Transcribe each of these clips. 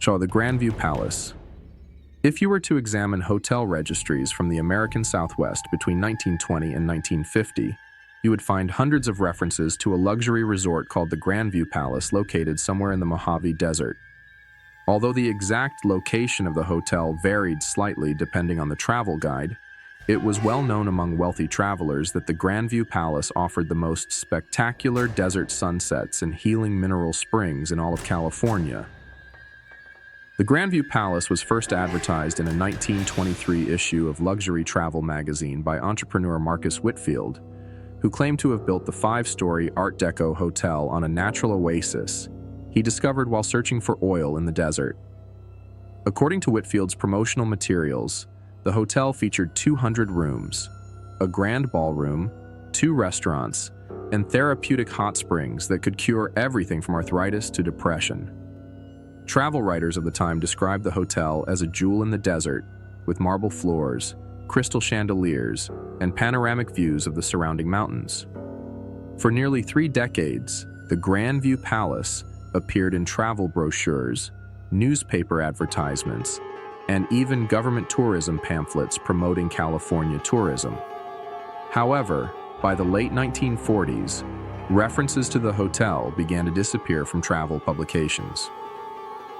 So, the Grandview Palace. If you were to examine hotel registries from the American Southwest between 1920 and 1950, you would find hundreds of references to a luxury resort called the Grandview Palace located somewhere in the Mojave Desert. Although the exact location of the hotel varied slightly depending on the travel guide, it was well known among wealthy travelers that the Grandview Palace offered the most spectacular desert sunsets and healing mineral springs in all of California. The Grandview Palace was first advertised in a 1923 issue of Luxury Travel magazine by entrepreneur Marcus Whitfield, who claimed to have built the 5-story Art Deco hotel on a natural oasis he discovered while searching for oil in the desert. According to Whitfield's promotional materials, the hotel featured 200 rooms, a grand ballroom, 2 restaurants, and therapeutic hot springs that could cure everything from arthritis to depression. Travel writers of the time described the hotel as a jewel in the desert, with marble floors, crystal chandeliers, and panoramic views of the surrounding mountains. For nearly 3 decades, the Grandview Palace appeared in travel brochures, newspaper advertisements, and even government tourism pamphlets promoting California tourism. However, by the late 1940s, references to the hotel began to disappear from travel publications.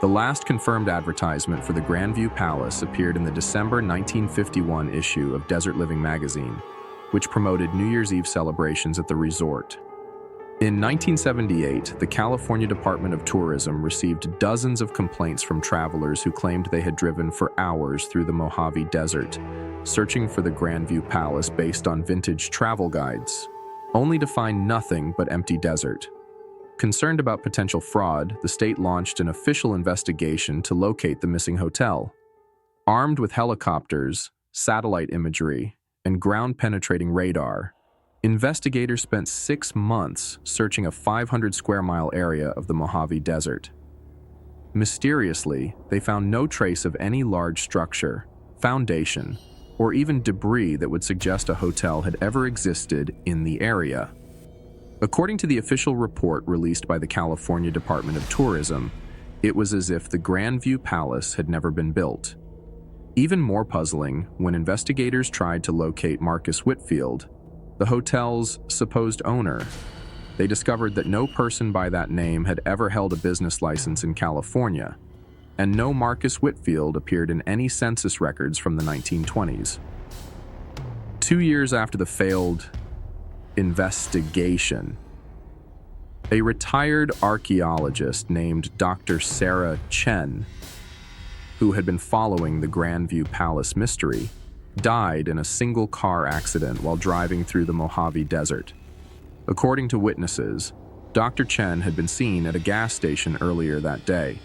The last confirmed advertisement for the Grandview Palace appeared in the December 1951 issue of Desert Living magazine, which promoted New Year's Eve celebrations at the resort. In 1978, the California Department of Tourism received dozens of complaints from travelers who claimed they had driven for hours through the Mojave Desert, searching for the Grandview Palace based on vintage travel guides, only to find nothing but empty desert. Concerned about potential fraud, the state launched an official investigation to locate the missing hotel. Armed with helicopters, satellite imagery, and ground-penetrating radar, investigators spent 6 months searching a 500-square-mile area of the Mojave Desert. Mysteriously, they found no trace of any large structure, foundation, or even debris that would suggest a hotel had ever existed in the area. According to the official report released by the California Department of Tourism, it was as if the Grandview Palace had never been built. Even more puzzling, when investigators tried to locate Marcus Whitfield, the hotel's supposed owner, they discovered that no person by that name had ever held a business license in California, and no Marcus Whitfield appeared in any census records from the 1920s. 2 years after the failed investigation, a retired archaeologist named Dr. Sarah Chen, who had been following the Grandview Palace mystery, died in a single car accident while driving through the Mojave Desert. According to witnesses, Dr. Chen had been seen at a gas station earlier that day,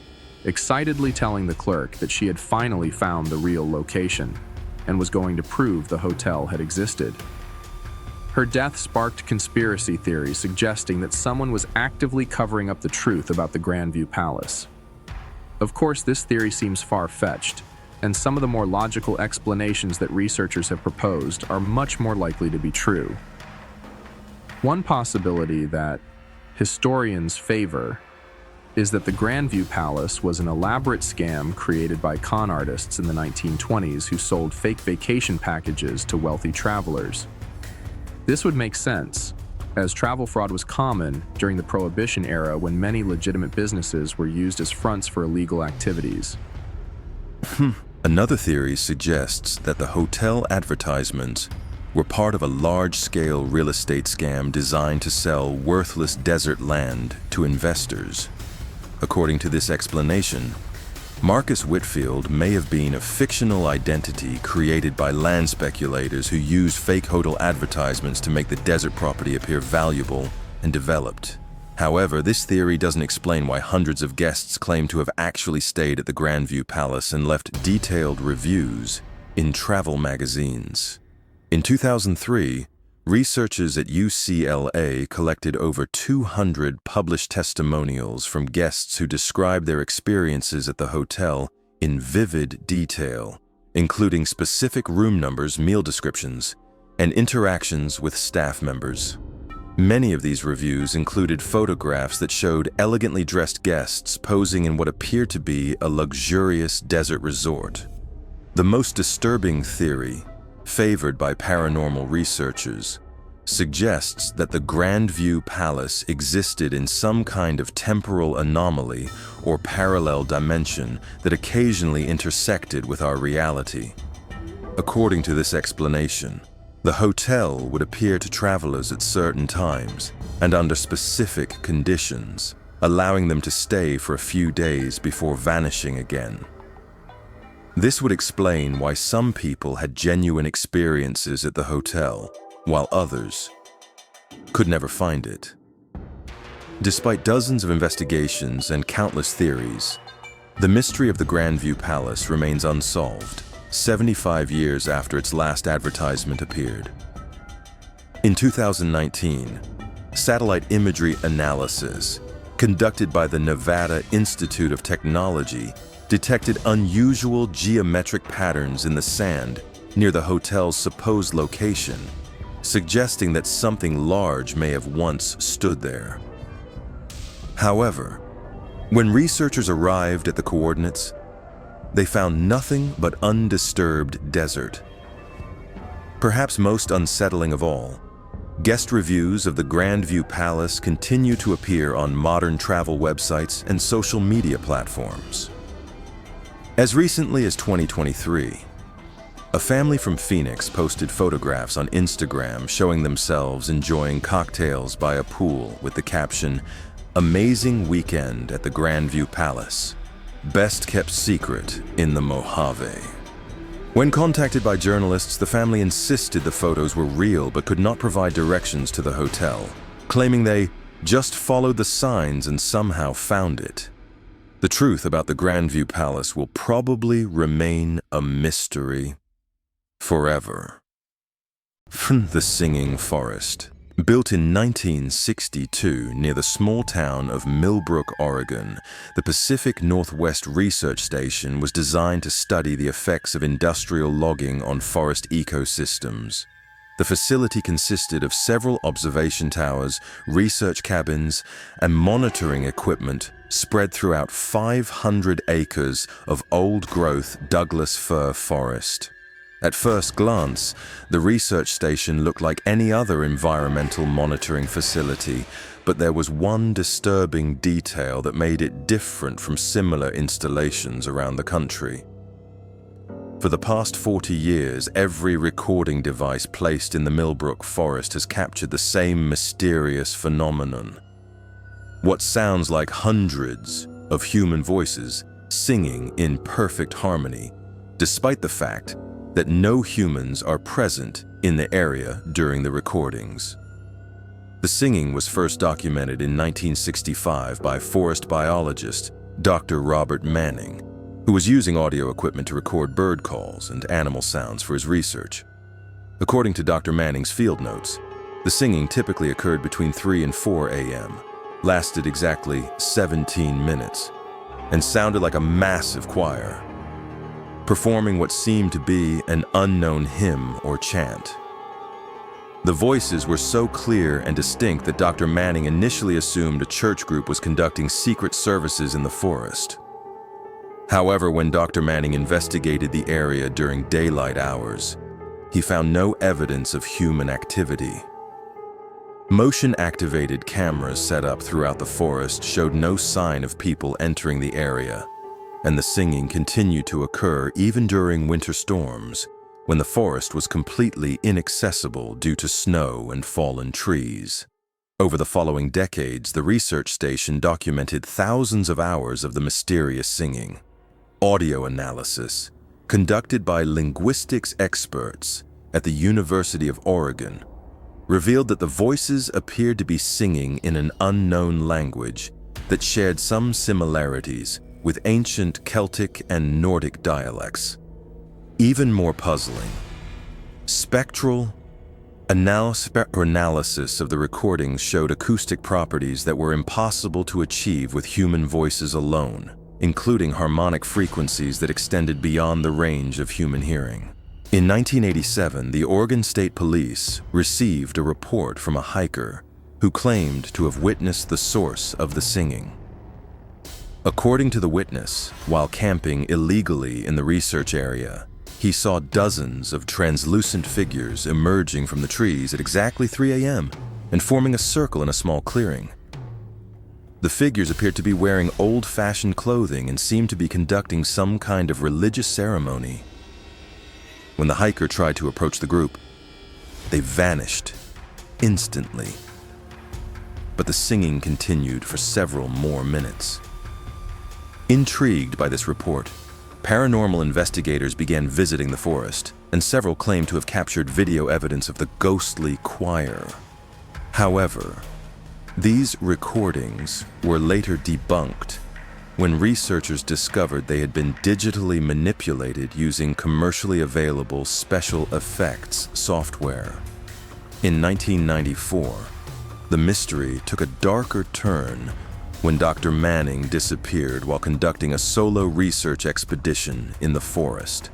excitedly telling the clerk that she had finally found the real location and was going to prove the hotel had existed. Her death sparked conspiracy theories suggesting that someone was actively covering up the truth about the Grandview Palace. Of course, this theory seems far-fetched, and some of the more logical explanations that researchers have proposed are much more likely to be true. One possibility that historians favor is that the Grandview Palace was an elaborate scam created by con artists in the 1920s who sold fake vacation packages to wealthy travelers. This would make sense, as travel fraud was common during the Prohibition era when many legitimate businesses were used as fronts for illegal activities. Another theory suggests that the hotel advertisements were part of a large-scale real estate scam designed to sell worthless desert land to investors. According to this explanation, Marcus Whitfield may have been a fictional identity created by land speculators who used fake hotel advertisements to make the desert property appear valuable and developed. However, this theory doesn't explain why hundreds of guests claim to have actually stayed at the Grandview Palace and left detailed reviews in travel magazines. In 2003, researchers at UCLA collected over 200 published testimonials from guests who described their experiences at the hotel in vivid detail, including specific room numbers, meal descriptions, and interactions with staff members. Many of these reviews included photographs that showed elegantly dressed guests posing in what appeared to be a luxurious desert resort. The most disturbing theory, favored by paranormal researchers, suggests that the Grandview Palace existed in some kind of temporal anomaly or parallel dimension that occasionally intersected with our reality. According to this explanation, the hotel would appear to travelers at certain times and under specific conditions, allowing them to stay for a few days before vanishing again. This would explain why some people had genuine experiences at the hotel, while others could never find it. Despite dozens of investigations and countless theories, the mystery of the Grandview Palace remains unsolved 75 years after its last advertisement appeared. In 2019, satellite imagery analysis conducted by the Nevada Institute of Technology detected unusual geometric patterns in the sand near the hotel's supposed location, suggesting that something large may have once stood there. However, when researchers arrived at the coordinates, they found nothing but undisturbed desert. Perhaps most unsettling of all, guest reviews of the Grandview Palace continue to appear on modern travel websites and social media platforms. As recently as 2023, a family from Phoenix posted photographs on Instagram showing themselves enjoying cocktails by a pool with the caption, "Amazing weekend at the Grandview Palace. Best kept secret in the Mojave." When contacted by journalists, the family insisted the photos were real but could not provide directions to the hotel, claiming they just followed the signs and somehow found it. The truth about the Grandview Palace will probably remain a mystery forever. The Singing Forest. Built in 1962 near the small town of Millbrook, Oregon, the Pacific Northwest Research Station was designed to study the effects of industrial logging on forest ecosystems. The facility consisted of several observation towers, research cabins, and monitoring equipment spread throughout 500 acres of old-growth Douglas fir forest. At first glance, the research station looked like any other environmental monitoring facility, but there was one disturbing detail that made it different from similar installations around the country. For the past 40 years, every recording device placed in the Millbrook forest has captured the same mysterious phenomenon. What sounds like hundreds of human voices singing in perfect harmony, despite the fact that no humans are present in the area during the recordings. The singing was first documented in 1965 by forest biologist Dr. Robert Manning, who was using audio equipment to record bird calls and animal sounds for his research. According to Dr. Manning's field notes, the singing typically occurred between 3 and 4 a.m., lasted exactly 17 minutes, and sounded like a massive choir, performing what seemed to be an unknown hymn or chant. The voices were so clear and distinct that Dr. Manning initially assumed a church group was conducting secret services in the forest. However, when Dr. Manning investigated the area during daylight hours, he found no evidence of human activity. Motion-activated cameras set up throughout the forest showed no sign of people entering the area, and the singing continued to occur even during winter storms, when the forest was completely inaccessible due to snow and fallen trees. Over the following decades, the research station documented thousands of hours of the mysterious singing. Audio analysis, conducted by linguistics experts at the University of Oregon, revealed that the voices appeared to be singing in an unknown language that shared some similarities with ancient Celtic and Nordic dialects. Even more puzzling, spectral analysis of the recordings showed acoustic properties that were impossible to achieve with human voices alone, including harmonic frequencies that extended beyond the range of human hearing. In 1987, the Oregon State Police received a report from a hiker who claimed to have witnessed the source of the singing. According to the witness, while camping illegally in the research area, he saw dozens of translucent figures emerging from the trees at exactly 3 a.m. and forming a circle in a small clearing. The figures appeared to be wearing old-fashioned clothing and seemed to be conducting some kind of religious ceremony. When the hiker tried to approach the group, they vanished instantly. But the singing continued for several more minutes. Intrigued by this report, paranormal investigators began visiting the forest, and several claimed to have captured video evidence of the ghostly choir. However, these recordings were later debunked when researchers discovered they had been digitally manipulated using commercially available special effects software. In 1994, the mystery took a darker turn when Dr. Manning disappeared while conducting a solo research expedition in the forest.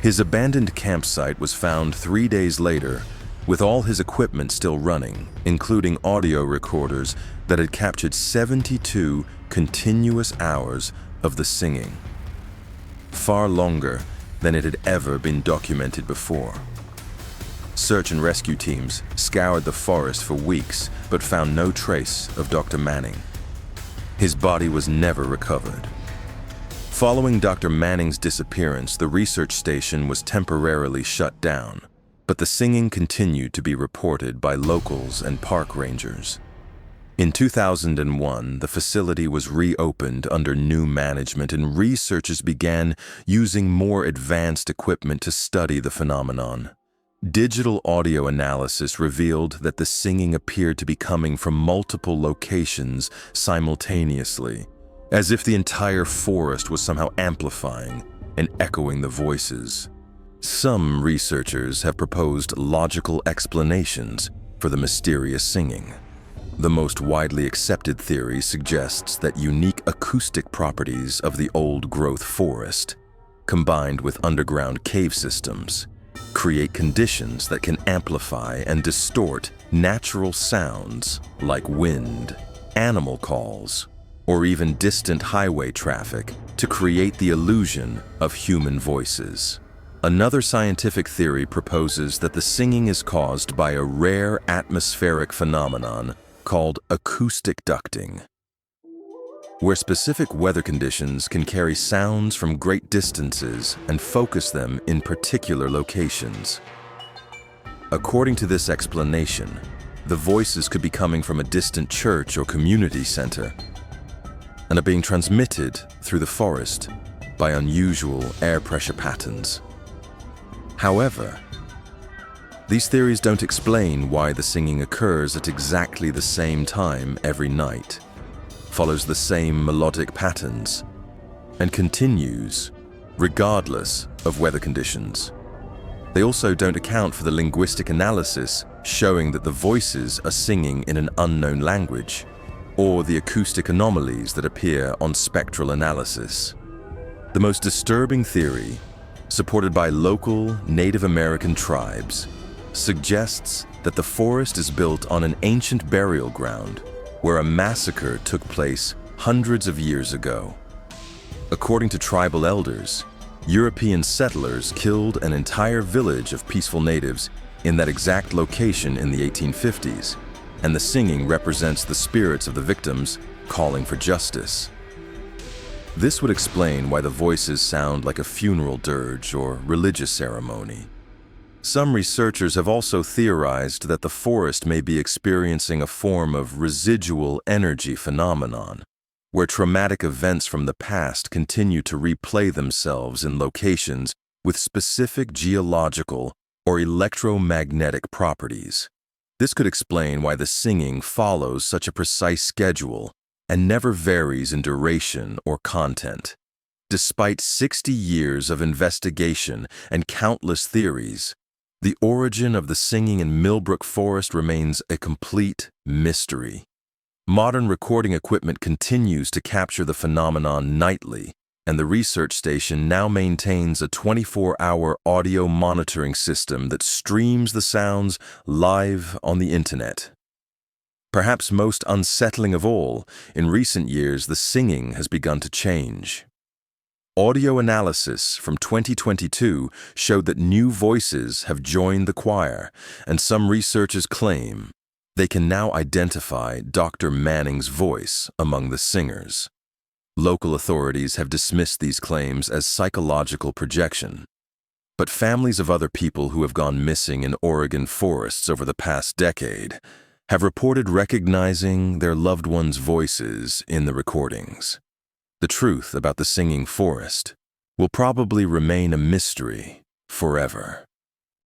His abandoned campsite was found 3 days later, with all his equipment still running, including audio recorders that had captured 72 continuous hours of the singing, far longer than it had ever been documented before. Search and rescue teams scoured the forest for weeks but found no trace of Dr. Manning. His body was never recovered. Following Dr. Manning's disappearance, the research station was temporarily shut down, but the singing continued to be reported by locals and park rangers. In 2001, the facility was reopened under new management, and researchers began using more advanced equipment to study the phenomenon. Digital audio analysis revealed that the singing appeared to be coming from multiple locations simultaneously, as if the entire forest was somehow amplifying and echoing the voices. Some researchers have proposed logical explanations for the mysterious singing. The most widely accepted theory suggests that unique acoustic properties of the old-growth forest, combined with underground cave systems, create conditions that can amplify and distort natural sounds like wind, animal calls, or even distant highway traffic to create the illusion of human voices. Another scientific theory proposes that the singing is caused by a rare atmospheric phenomenon called acoustic ducting, where specific weather conditions can carry sounds from great distances and focus them in particular locations. According to this explanation, the voices could be coming from a distant church or community center and are being transmitted through the forest by unusual air pressure patterns. However, these theories don't explain why the singing occurs at exactly the same time every night, follows the same melodic patterns, and continues regardless of weather conditions. They also don't account for the linguistic analysis showing that the voices are singing in an unknown language, or the acoustic anomalies that appear on spectral analysis. The most disturbing theory, supported by local Native American tribes, suggests that the forest is built on an ancient burial ground where a massacre took place hundreds of years ago. According to tribal elders, European settlers killed an entire village of peaceful natives in that exact location in the 1850s, and the singing represents the spirits of the victims calling for justice. This would explain why the voices sound like a funeral dirge or religious ceremony. Some researchers have also theorized that the forest may be experiencing a form of residual energy phenomenon, where traumatic events from the past continue to replay themselves in locations with specific geological or electromagnetic properties. This could explain why the singing follows such a precise schedule and never varies in duration or content. Despite 60 years of investigation and countless theories, the origin of the singing in Millbrook Forest remains a complete mystery. Modern recording equipment continues to capture the phenomenon nightly, and the research station now maintains a 24-hour audio monitoring system that streams the sounds live on the internet. Perhaps most unsettling of all, in recent years the singing has begun to change. Audio analysis from 2022 showed that new voices have joined the choir, and some researchers claim they can now identify Dr. Manning's voice among the singers. Local authorities have dismissed these claims as psychological projection. But families of other people who have gone missing in Oregon forests over the past decade have reported recognizing their loved ones' voices in the recordings. The truth about the singing forest will probably remain a mystery forever.